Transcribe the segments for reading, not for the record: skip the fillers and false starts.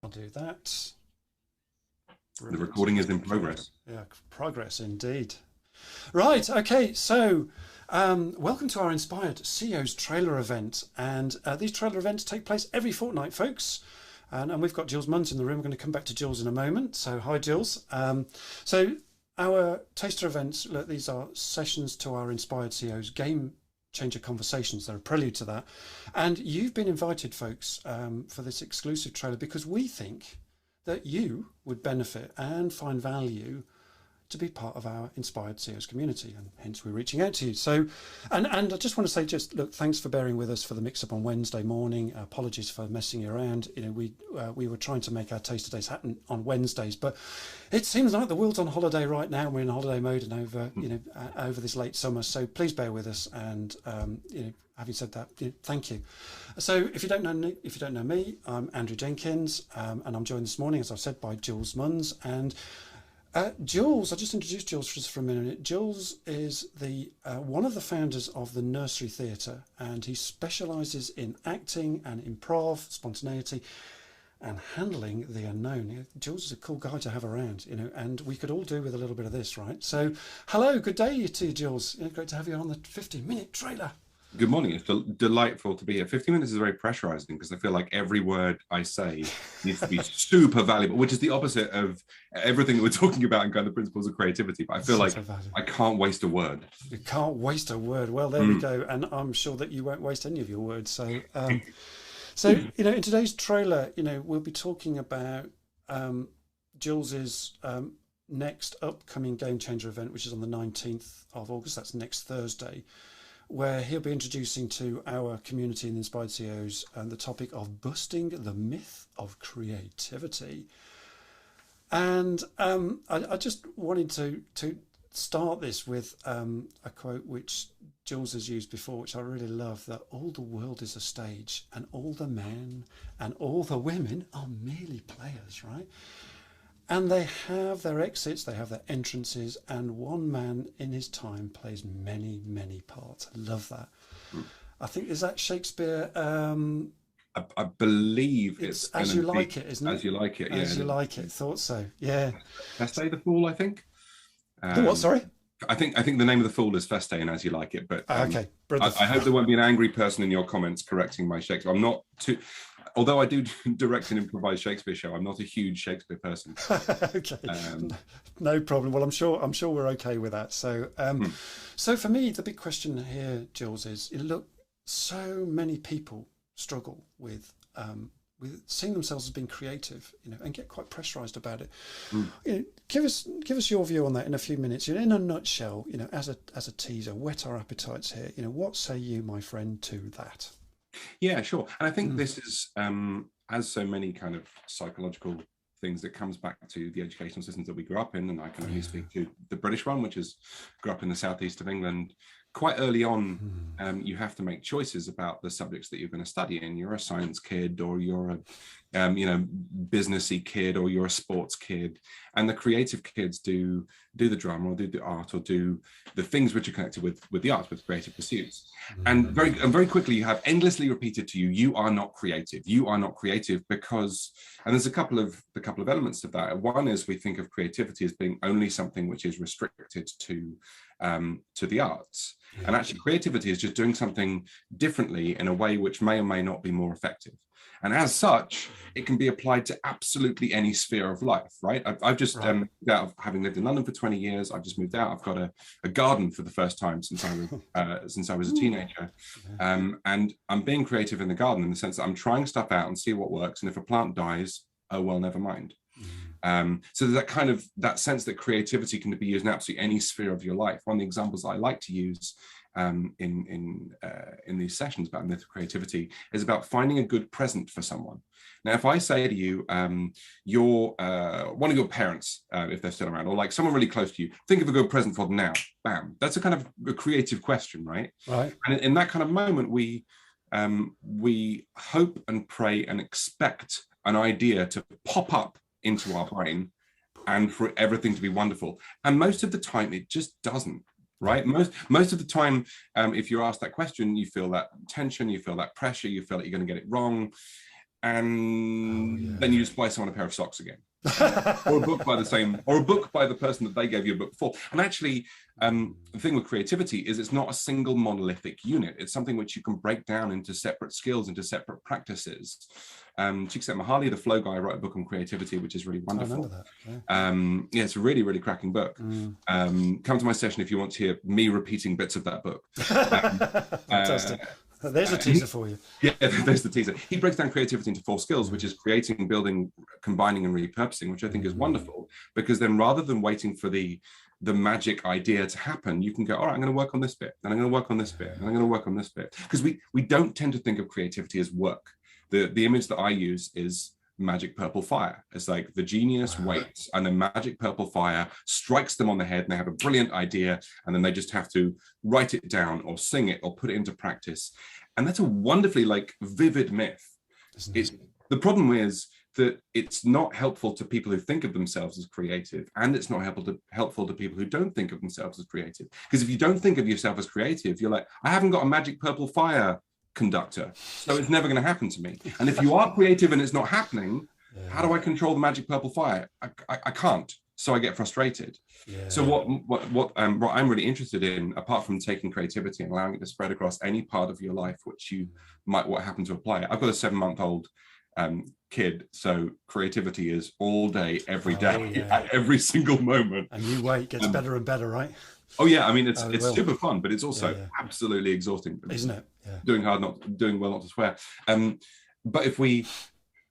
I'll do that. Brilliant. The recording is in progress. Yeah, progress indeed. Right, okay, so welcome to our Inspired CEOs trailer event. And these trailer events take place every fortnight, folks. And we've got Jules Munns in the room. We're going to come back to Jules in a moment. So hi, Jules. So our taster events, look, these are sessions to our Inspired CEOs game changer conversations. They're a prelude to that. And you've been invited, folks, for this exclusive trailer because we think that you would benefit and find value to be part of our Inspired CEOs community, and hence we're reaching out to you. So, and I just want to say, just look, thanks for bearing with us for the mix-up on Wednesday morning. Apologies for messing you around. You know, we were trying to make our taster days happen on Wednesdays, but it seems like the world's on holiday right now. We're in holiday mode and over this late summer. So please bear with us. And having said that, thank you. So if you don't know me, I'm Andrew Jenkins, and I'm joined this morning, as I've said, by Jules Munns. And Jules, I'll just introduce Jules just for a minute. Jules is the one of the founders of the Nursery Theatre, and he specialises in acting and improv, spontaneity, and handling the unknown. Jules is a cool guy to have around, and we could all do with a little bit of this, right? So, hello, good day to you, Jules. Great to have you on the 15-minute trailer. Good morning. It's delightful to be here. 15 minutes is very pressurizing because I feel like every word I say needs to be super valuable, which is the opposite of everything that we're talking about and kind of the principles of creativity. But I feel like I can't waste a word. You can't waste a word. Well, there we go. And I'm sure that you won't waste any of your words. So, in today's trailer, we'll be talking about Jules's next upcoming Game Changer event, which is on the 19th of August. That's next Thursday, where he'll be introducing to our community and Inspired CEOs the topic of busting the myth of creativity. And I just wanted to start this with a quote which Jules has used before, which I really love, that all the world is a stage and all the men and all the women are merely players, right? And they have their exits, they have their entrances, and one man in his time plays many, many parts. I love that. I think, is that Shakespeare? I believe it's As You Like It, isn't it? As You Like It, yeah. As You Like It, thought so, yeah. Feste the Fool, I think. The what, sorry? I think the name of the fool is Feste and As You Like It, but okay. I hope there won't be an angry person in your comments correcting my Shakespeare. I'm not too... Although I do direct an improvised Shakespeare show, I'm not a huge Shakespeare person. Okay, no problem. Well, I'm sure we're okay with that. So, so for me, the big question here, Jules, is look, so many people struggle with seeing themselves as being creative, and get quite pressurised about it. Give us your view on that in a few minutes. In a nutshell, as a teaser, whet our appetites here. What say you, my friend, to that? Yeah, sure. And I think this is, as so many kind of psychological things, that comes back to the educational systems that we grew up in. And I can only speak to the British one, which is grew up in the southeast of England. Quite early on, you have to make choices about the subjects that you're going to study. And you're a science kid, or you're a businessy kid, or you're a sports kid. And the creative kids do the drama, or do the art, or do the things which are connected with the arts, with creative pursuits. And very quickly you have endlessly repeated to you, you are not creative. You are not creative because, and there's a couple of elements of that. One is we think of creativity as being only something which is restricted to the arts. And actually creativity is just doing something differently in a way which may or may not be more effective. And as such, it can be applied to absolutely any sphere of life, right? I've just moved out of having lived in London for 20 years. I've just moved out. I've got a garden for the first time since I was a teenager. And I'm being creative in the garden in the sense that I'm trying stuff out and see what works. And if a plant dies, oh, well, never mind. So there's that sense that creativity can be used in absolutely any sphere of your life. One of the examples I like to use in these sessions about myth of creativity is about finding a good present for someone. Now, if I say to you, you're one of your parents, if they're still around, or like someone really close to you, think of a good present for them now. Bam. That's a kind of a creative question, right? Right. And in that kind of moment, we hope and pray and expect an idea to pop up into our brain and for everything to be wonderful. And most of the time, it just doesn't. Right. Most of the time, if you're asked that question, you feel that tension, you feel that pressure, you feel that you're going to get it wrong. and then you just buy someone a pair of socks again. Or a book by the person that they gave you a book for. And actually, the thing with creativity is it's not a single monolithic unit. It's something which you can break down into separate skills, into separate practices. Mahali, the flow guy, wrote a book on creativity, which is really wonderful. I remember that. Yeah, it's a really, really cracking book. Come to my session if you want to hear me repeating bits of that book. Fantastic. There's a teaser for you. Yeah, there's the teaser. He breaks down creativity into 4 skills, which is creating, building, combining, and repurposing, which I think is wonderful, because then rather than waiting for the magic idea to happen, you can go, all right, I'm going to work on this bit, and I'm going to work on this bit, and I'm going to work on this bit. Because we don't tend to think of creativity as work. The image that I use is magic purple fire. It's like the genius waits, and then magic purple fire strikes them on the head, and they have a brilliant idea, and then they just have to write it down or sing it or put it into practice. And that's a wonderfully vivid myth. The problem is that it's not helpful to people who think of themselves as creative, and it's not helpful to people who don't think of themselves as creative. Because if you don't think of yourself as creative, you're like, I haven't got a magic purple fire conductor, so it's never going to happen to me. And if you are creative and it's not happening, how do I control the magic purple fire? I can't. So I get frustrated. So what I'm really interested in, apart from taking creativity and allowing it to spread across any part of your life which you might happen to apply. I've got a 7-month-old kid, so creativity is all day, every day, at every single moment. And you wait, gets better and better, right? Oh yeah, I mean it's super fun, but it's also absolutely exhausting, isn't it? Doing well not to swear. But if we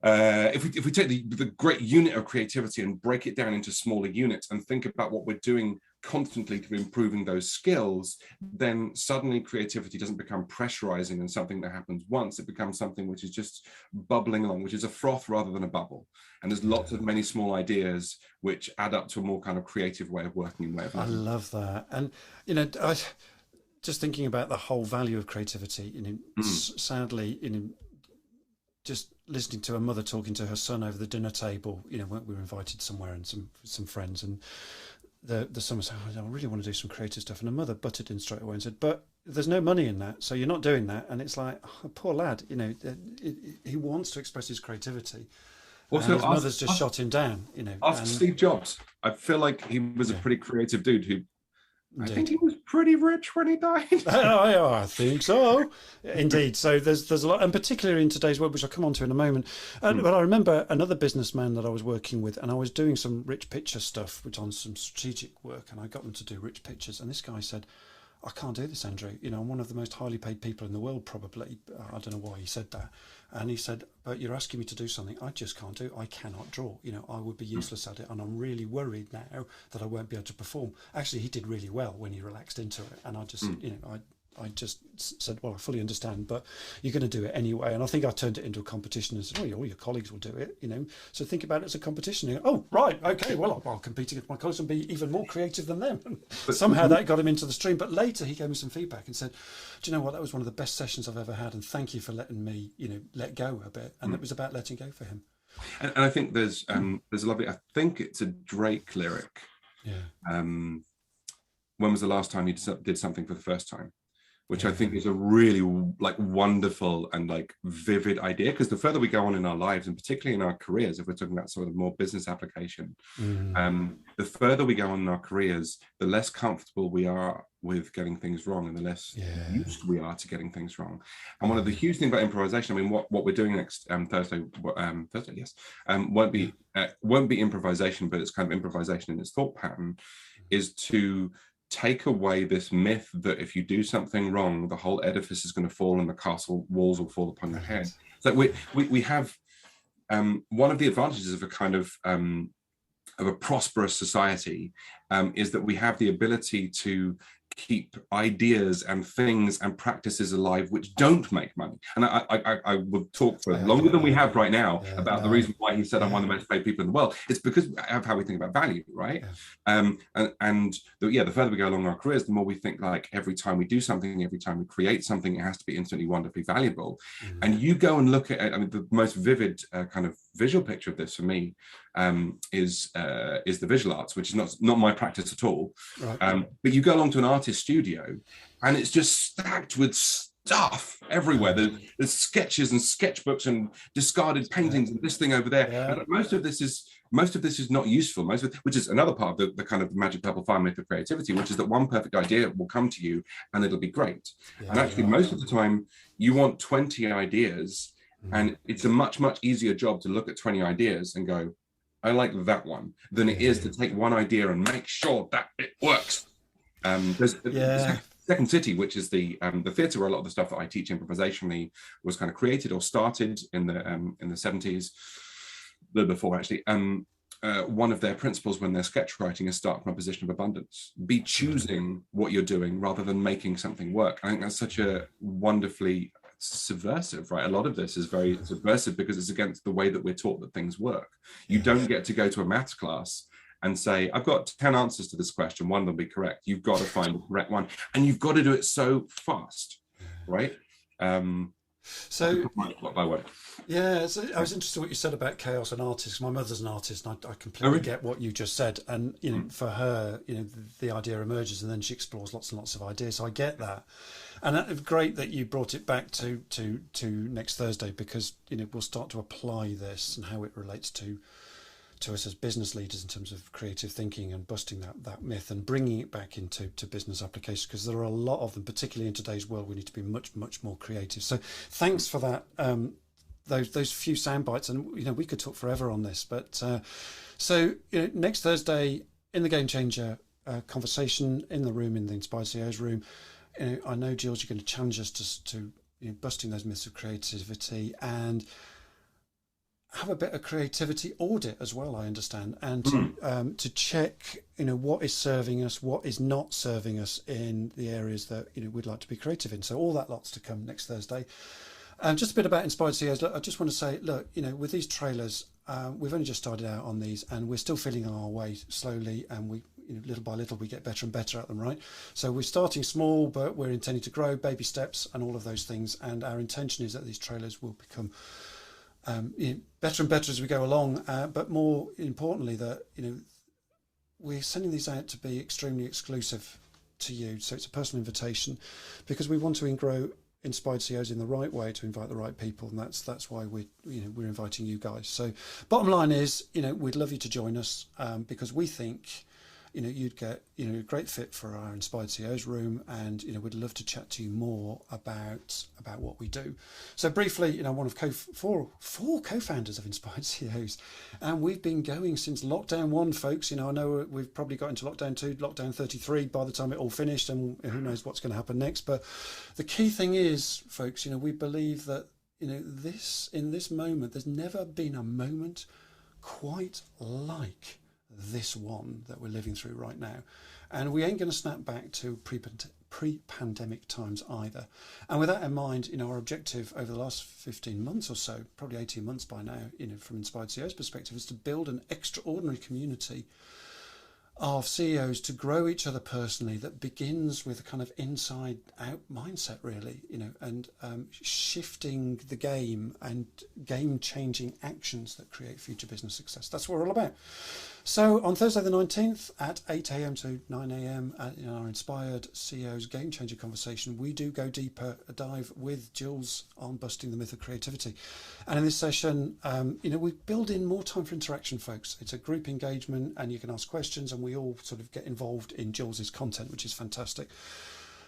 take the great unit of creativity and break it down into smaller units and think about what we're doing constantly to improving those skills, then suddenly creativity doesn't become pressurizing and something that happens once. It becomes something which is just bubbling along, which is a froth rather than a bubble. And there's lots of many small ideas which add up to a more kind of creative way of working and way of living. I love that. And I just thinking about the whole value of creativity, sadly, just listening to a mother talking to her son over the dinner table, when we were invited somewhere and some friends, and the son was saying, I really want to do some creative stuff, and her mother butted in straight away and said, but there's no money in that, so you're not doing that. And it's like, poor lad, he wants to express his creativity. Also, his mother's just shot him down. Ask Steve Jobs. I feel like he was a pretty creative dude who. Indeed. I think he was pretty rich when he died. I think so. Indeed. So there's a lot, and particularly in today's world, which I'll come on to in a moment. But I remember another businessman that I was working with, and I was doing some rich picture stuff, which on some strategic work, and I got them to do rich pictures. And this guy said, I can't do this, Andrew. I'm one of the most highly paid people in the world, probably. I don't know why he said that. And he said, but you're asking me to do something I just can't do. I cannot draw. I would be useless at it. And I'm really worried now that I won't be able to perform. Actually, he did really well when he relaxed into it. And I just, I just said, well, I fully understand, but you're going to do it anyway. And I think I turned it into a competition and said, all your colleagues will do it, So think about it as a competition. And oh, right, okay, well, I'll compete against my colleagues and be even more creative than them. But somehow that got him into the stream. But later he gave me some feedback and said, do you know what? That was one of the best sessions I've ever had. And thank you for letting me, let go a bit. And it was about letting go for him. And I think there's a lovely, I think it's a Drake lyric. Yeah. When was the last time you did something for the first time? Which I think is a really wonderful and vivid idea, because the further we go on in our lives, and particularly in our careers, if we're talking about sort of more business application, the further we go on in our careers, the less comfortable we are with getting things wrong, and the less used we are to getting things wrong. And one of the huge things about improvisation, I mean, what we're doing next Thursday, yes, won't be improvisation, but it's kind of improvisation in its thought pattern, is to take away this myth that if you do something wrong, the whole edifice is going to fall and the castle walls will fall upon your head. So we have one of the advantages of a kind of a prosperous society is that we have the ability to keep ideas and things and practices alive which don't make money. And I would talk for longer than we have right now about the reason why he said I'm one of the most paid people in the world. It's because of how we think about value, right? The further we go along our careers, the more we think every time we do something, every time we create something, it has to be instantly wonderfully valuable. And you go and look at it, I mean, the most vivid kind of visual picture of this for me is the visual arts, which is not my practice at all. Right. But you go along to an artist studio and it's just stacked with stuff everywhere. There's sketches and sketchbooks and discarded paintings and this thing over there. Yeah. And most of this is not useful. Which is another part of the kind of magic purple fire myth of creativity, which is that one perfect idea will come to you and it'll be great. And actually, most of the time, you want 20 ideas, and it's a much easier job to look at 20 ideas and go, I like that one, than it is to take one idea and make sure that it works. There's Second City, which is the theatre where a lot of the stuff that I teach improvisationally was kind of created or started in the 70s, before actually. One of their principles when they're sketch writing is start from a position of abundance. Be choosing what you're doing rather than making something work. I think that's such a wonderfully subversive, right? A lot of this is very subversive because it's against the way that we're taught that things work. You don't get to go to a maths class and say, I've got 10 answers to this question, one of them will be correct. You've got to find the correct one, and you've got to do it so fast, right? So by way. Yeah, so I was interested in what you said about chaos and artists. My mother's an artist, and I completely get what you just said. And for her, the idea emerges, and then she explores lots and lots of ideas. So I get that, and it's great that you brought it back to next Thursday, because we'll start to apply this and how it relates to us as business leaders in terms of creative thinking and busting that myth and bringing it back into business applications, because there are a lot of them, particularly in today's world. We need to be much more creative. So thanks for that. Those few sound bites, and we could talk forever on this, but so next Thursday in the Game Changer conversation in the room, in the Inspired CEOs room, I know, Jules, you're going to challenge us to busting those myths of creativity and have a bit of creativity audit as well, I understand, and to check what is serving us, what is not serving us in the areas that we'd like to be creative in. So all that lots to come next Thursday. Just a bit about Inspired CEOs. Look, I just want to say, look, with these trailers, we've only just started out on these, and we're still feeling our way slowly, and we, little by little, we get better and better at them, right? So we're starting small, but we're intending to grow, baby steps, and all of those things. And our intention is that these trailers will become better and better as we go along. But more importantly, that we're sending these out to be extremely exclusive to you. So it's a personal invitation, because we want to grow Inspired CEOs in the right way, to invite the right people, and that's why we're inviting you guys. So bottom line is, we'd love you to join us, because we think you'd get a great fit for our Inspired CEOs room, and we'd love to chat to you more about what we do. So briefly, one of four co-founders of Inspired CEOs, and we've been going since lockdown 1, folks. I know we've probably got into lockdown 2, lockdown 33 by the time it all finished, and who knows what's going to happen next. But the key thing is, folks, we believe that in this moment, there's never been a moment quite like this one that we're living through right now, and we ain't going to snap back to pre-pandemic times either. And with that in mind, our objective over the last 15 months or so, probably 18 months by now, from Inspired CEOs perspective, is to build an extraordinary community of CEOs to grow each other personally, that begins with a kind of inside out mindset, really, and shifting the game and game changing actions that create future business success. That's what we're all about. So on Thursday the 19th at 8 a.m. to 9 a.m. in our Inspired CEOs Game Changer conversation, we do go deeper, a dive with Jules on busting the myth of creativity. And in this session, we build in more time for interaction, folks. It's a group engagement, and you can ask questions, and we all sort of get involved in Jules's content, which is fantastic.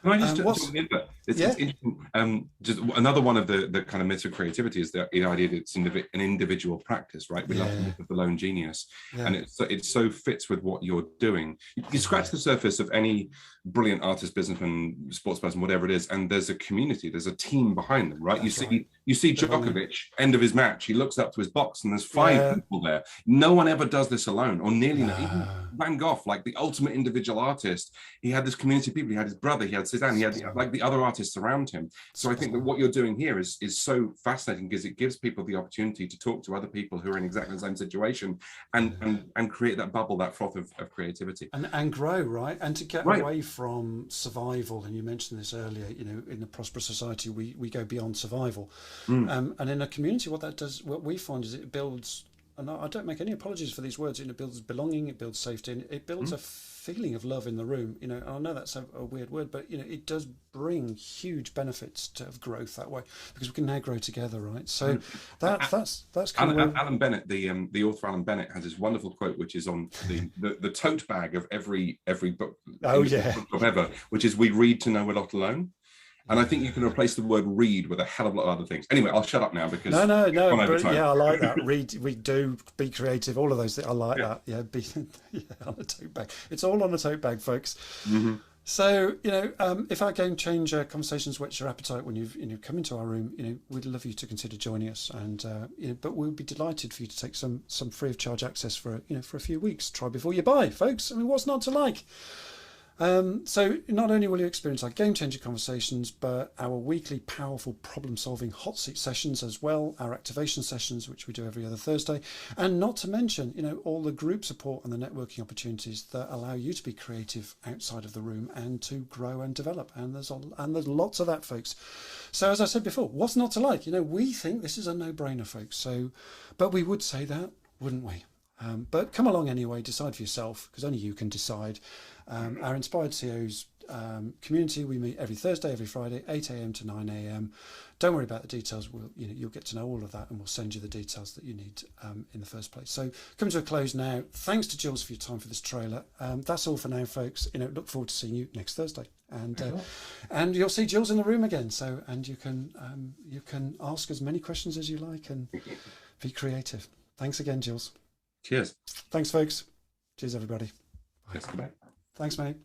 Can I just jump in there? It's interesting. Just another one of the kind of myths of creativity is the idea that it's an individual practice, right? We love the myth of the lone genius, and it so fits with what you're doing. You scratch the surface of any brilliant artist, businessman, sports person, whatever it is, and there's a community, there's a team behind them, right? You see Djokovic, end of his match, he looks up to his box, and there's 5 people there. No one ever does this alone, or nearly not. Even Van Gogh, like the ultimate individual artist, he had this community of people. He had his brother, he had Cézanne, he had like the other artists around him. So I think that what you're doing here is so fascinating, because it gives people the opportunity to talk to other people who are in exactly the same situation, and create that bubble, that froth of creativity, and grow, right? And to get away from survival. And you mentioned this earlier, in a prosperous society, we go beyond survival. And in a community, what we find is it builds and I don't make any apologies for these words, it builds belonging, it builds safety, and it builds a feeling of love in the room. I know that's a weird word, but it does bring huge benefits of growth that way, because we can now grow together, right? So that's kind of Alan Bennett, the author Alan Bennett, has this wonderful quote, which is on the tote bag of every book, book ever, which is, we read to know we're not alone. And I think you can replace the word read with a hell of a lot of other things. Anyway, I'll shut up now because no. Yeah, I like that. Read, we do, be creative. All of those things. I like that. Yeah, be on a tote bag. It's all on a tote bag, folks. So if our game changer conversations whet your appetite when you've come into our room, we'd love you to consider joining us. And but we'll be delighted for you to take some free of charge access for a few weeks. Try before you buy, folks. I mean, what's not to like? So not only will you experience our game changer conversations, but our weekly powerful problem solving hot seat sessions as well, our activation sessions, which we do every other Thursday, and not to mention, all the group support and the networking opportunities that allow you to be creative outside of the room and to grow and develop. And there's lots of that, folks. So as I said before, what's not to like? We think this is a no-brainer, folks. So, but we would say that, wouldn't we? But come along anyway, decide for yourself, because only you can decide. Our Inspired CEOs community, we meet every Thursday, every Friday, 8 a.m. to 9 a.m. Don't worry about the details. You'll get to know all of that, and we'll send you the details that you need in the first place. So coming to a close now. Thanks to Jules for your time for this trailer. That's all for now, folks. Look forward to seeing you next Thursday, and you'll see Jules in the room again. So, and you can ask as many questions as you like and be creative. Thanks again, Jules. Cheers. Thanks, folks. Cheers, everybody. Yes, goodbye. Thanks, mate.